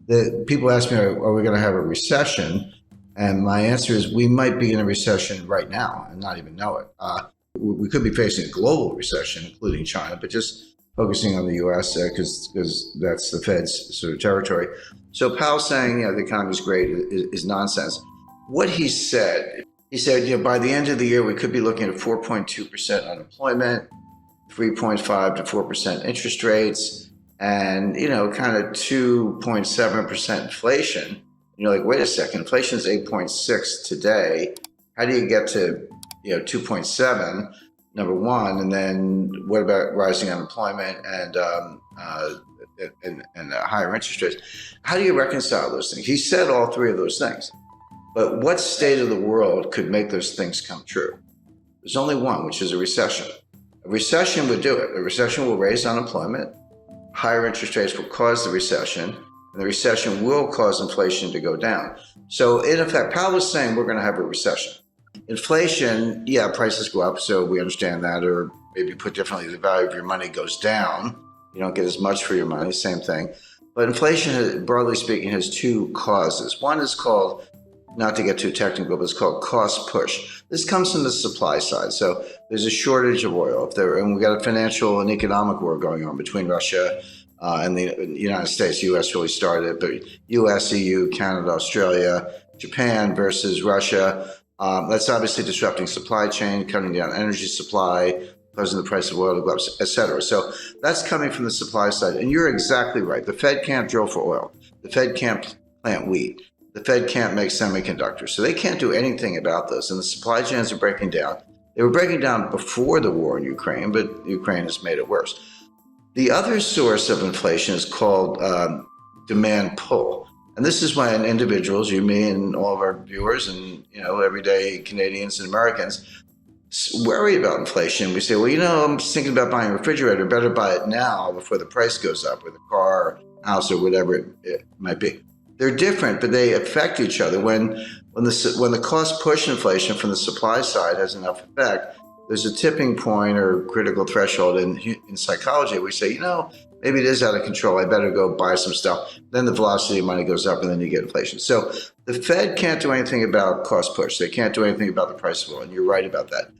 The people ask me, are we going to have a recession? And my answer is we might be in a recession right now and not even know it. We could be facing a global recession, including China, but just focusing on the U.S. Because that's the Fed's sort of territory. So Powell saying, the economy is great is nonsense. What he said, by the end of the year, we could be looking at 4.2% unemployment, 3.5 to 4% interest rates, and, kind of 2.7% inflation. You're like, wait a second, inflation is 8.6 today. How do you get to, 2.7, number one? And then what about rising unemployment and higher interest rates? How do you reconcile those things? He said all three of those things. But what state of the world could make those things come true? There's only one, which is a recession. A recession would do it. A recession will raise unemployment. Higher interest rates will cause the recession. And the recession will cause inflation to go down. So in effect, Powell was saying we're going to have a recession. Inflation, prices go up, so we understand that, or maybe put differently, the value of your money goes down. You don't get as much for your money, same thing. But inflation, broadly speaking, has two causes. One is called, not to get too technical, but it's called cost push. This comes from the supply side. So there's a shortage of oil, and we've got a financial and economic war going on between Russia and the United States. The U.S. really started, but U.S., EU, Canada, Australia, Japan versus Russia. That's obviously disrupting supply chain, cutting down energy supply, causing the price of oil to go up, et cetera. So that's coming from the supply side. And you're exactly right. The Fed can't drill for oil. The Fed can't plant wheat. The Fed can't make semiconductors. So they can't do anything about this. And the supply chains are breaking down. They were breaking down before the war in Ukraine, but Ukraine has made it worse. The other source of inflation is called demand pull. And this is when individuals, you, me, and all of our viewers and, everyday Canadians and Americans worry about inflation. We say, well, I'm just thinking about buying a refrigerator. Better buy it now before the price goes up, or the car, house, or whatever it might be. They're different, but they affect each other. When the cost push inflation from the supply side has enough effect, there's a tipping point or critical threshold in psychology. We say, maybe it is out of control. I better go buy some stuff. Then the velocity of money goes up, and then you get inflation. So the Fed can't do anything about cost push. They can't do anything about the price of oil, and you're right about that.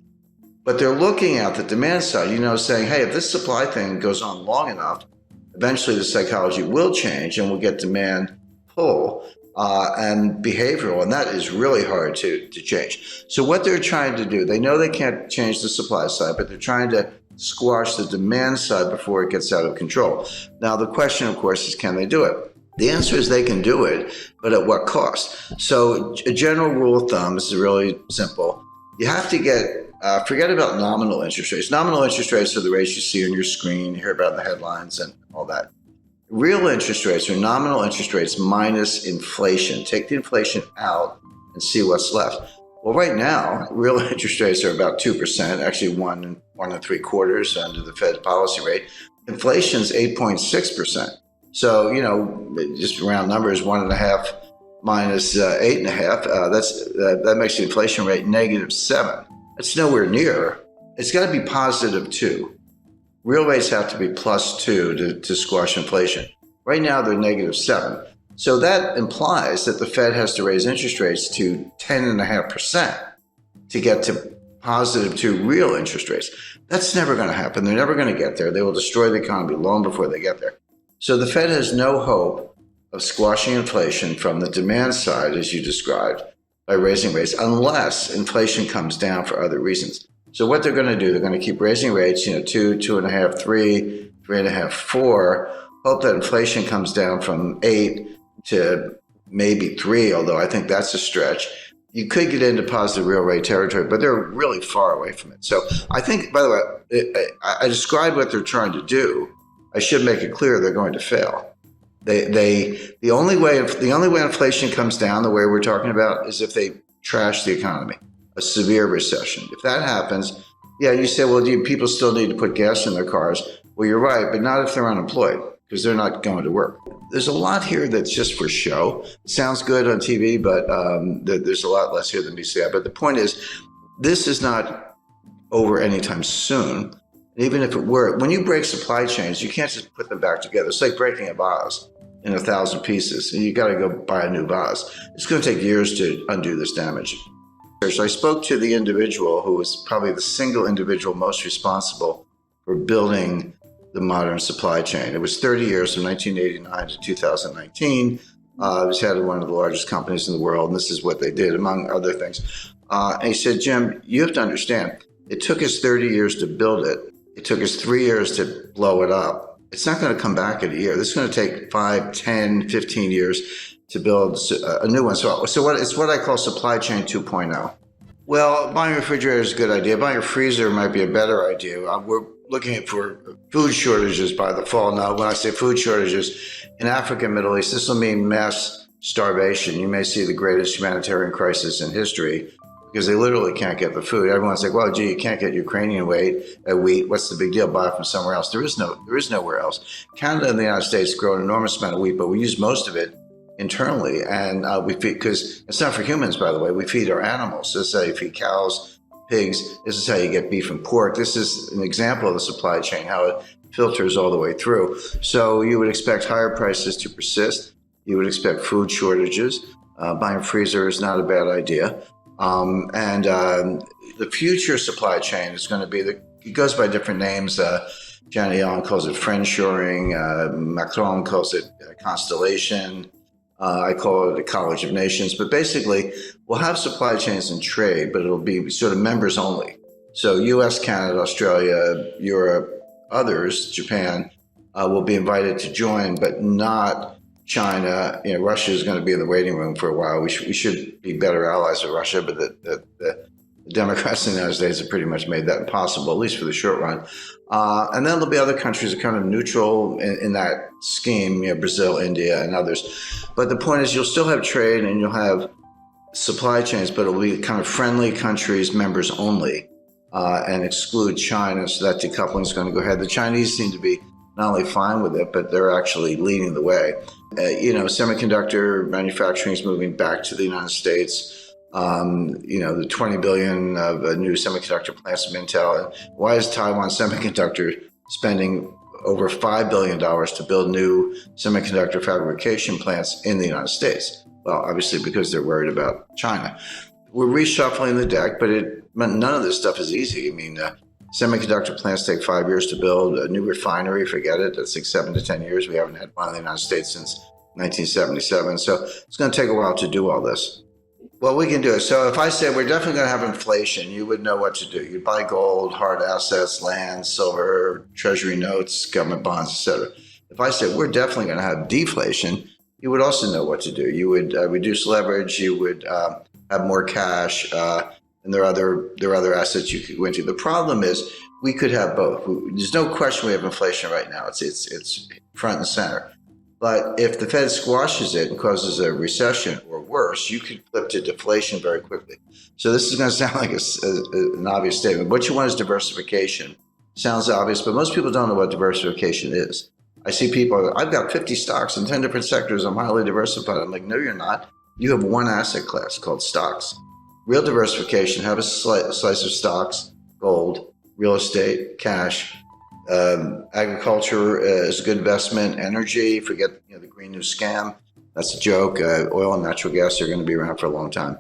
But they're looking at the demand side, saying, hey, if this supply thing goes on long enough, eventually the psychology will change, and we'll get demand pull and behavioral, and that is really hard to change. So what they're trying to do, they know they can't change the supply side, but they're trying to squash the demand side before it gets out of control. Now, the question, of course, is can they do it? The answer is they can do it, but at what cost? So a general rule of thumb, this is really simple. You have to forget about nominal interest rates. Nominal interest rates are the rates you see on your screen, you hear about in the headlines and all that. Real interest rates are nominal interest rates minus inflation. Take the inflation out and see what's left. Well, right now, real interest rates are about 2%, actually 1.75% under the Fed's policy rate. Inflation's 8.6%. So, just round numbers, 1.5 minus 8.5, that makes the inflation rate -7. That's nowhere near. It's got to be +2. Real rates have to be +2 to squash inflation. Right now, they're -7. So that implies that the Fed has to raise interest rates to 10.5% to get to +2 real interest rates. That's never going to happen. They're never going to get there. They will destroy the economy long before they get there. So the Fed has no hope of squashing inflation from the demand side, as you described, by raising rates, unless inflation comes down for other reasons. So what they're going to do, they're going to keep raising rates, 2, 2.5, 3, 3.5, 4, hope that inflation comes down from 8 to maybe 3, although I think that's a stretch. You could get into positive real rate territory, but they're really far away from it. So I think, by the way, I described what they're trying to do. I should make it clear they're going to fail. The only way inflation comes down, the way we're talking about, is if they trash the economy, a severe recession. If that happens, you say, well, do people still need to put gas in their cars? Well, you're right, but not if they're unemployed, because they're not going to work. There's a lot here that's just for show. It sounds good on TV, but there's a lot less here than meets the eye. But the point is, this is not over anytime soon. Even if it were, when you break supply chains, you can't just put them back together. It's like breaking a vase. in 1,000 pieces. And you got to go buy a new vase. It's going to take years to undo this damage. So I spoke to the individual who was probably the single individual most responsible for building the modern supply chain. It was 30 years from 1989 to 2019. It was head of one of the largest companies in the world, and this is what they did, among other things. And he said, Jim, you have to understand, it took us 30 years to build it. It took us 3 years to blow it up. It's not going to come back in a year. This is going to take 5, 10, 15 years to build a new one. So it's what I call supply chain 2.0. Well, buying a refrigerator is a good idea. Buying a freezer might be a better idea. We're looking for food shortages by the fall. Now, when I say food shortages, in Africa and Middle East, this will mean mass starvation. You may see the greatest humanitarian crisis in history because they literally can't get the food. Everyone's like, well, gee, you can't get Ukrainian wheat. What's the big deal? Buy it from somewhere else. There is nowhere else. Canada and the United States grow an enormous amount of wheat, but we use most of it internally, and we feed, because it's not for humans, by the way, we feed our animals. This is how you feed cows, pigs. This is how you get beef and pork. This is an example of the supply chain, how it filters all the way through. So you would expect higher prices to persist. You would expect food shortages. Buying a freezer is not a bad idea. The future supply chain is going to be, it goes by different names. Janet Yellen calls it friendshoring. Macron calls it constellation. I call it a college of nations, but basically we'll have supply chains and trade, but it'll be sort of members only. So US, Canada, Australia, Europe, others, Japan, will be invited to join, but not China. Russia is going to be in the waiting room for a while. We should be better allies with Russia, but the Democrats in the United States have pretty much made that impossible, at least for the short run. And then there'll be other countries that are kind of neutral in that scheme, Brazil, India, and others. But the point is, you'll still have trade and you'll have supply chains, but it'll be kind of friendly countries, members only, and exclude China. So that decoupling is going to go ahead. The Chinese seem to be not only fine with it, but they're actually leading the way. Semiconductor manufacturing is moving back to the United States. The 20 billion of new semiconductor plants from Intel. And why is Taiwan Semiconductor spending over $5 billion to build new semiconductor fabrication plants in the United States? Well, obviously because they're worried about China. We're reshuffling the deck, but none of this stuff is easy. Semiconductor plants take 5 years to build. A new refinery, forget it. That's like 7 to 10 years. We haven't had one in the United States since 1977. So it's going to take a while to do all this. Well, we can do it. So if I said we're definitely going to have inflation, you would know what to do. You'd buy gold, hard assets, land, silver, treasury notes, government bonds, etc. If I said we're definitely going to have deflation, you would also know what to do. You would reduce leverage. You would have more cash, and there are other assets you could go into. The problem is we could have both. There's no question we have inflation right now. It's front and center. But if the Fed squashes it and causes a recession or worse, you could flip to deflation very quickly. So this is going to sound like an obvious statement. What you want is diversification. Sounds obvious, but most people don't know what diversification is. I see people, I've got 50 stocks in 10 different sectors. I'm highly diversified. I'm like, no, you're not. You have one asset class called stocks. Real diversification, have a slice of stocks, gold, real estate, cash. Agriculture is a good investment. Energy, forget the Green New Scam. That's a joke. Oil and natural gas are going to be around for a long time.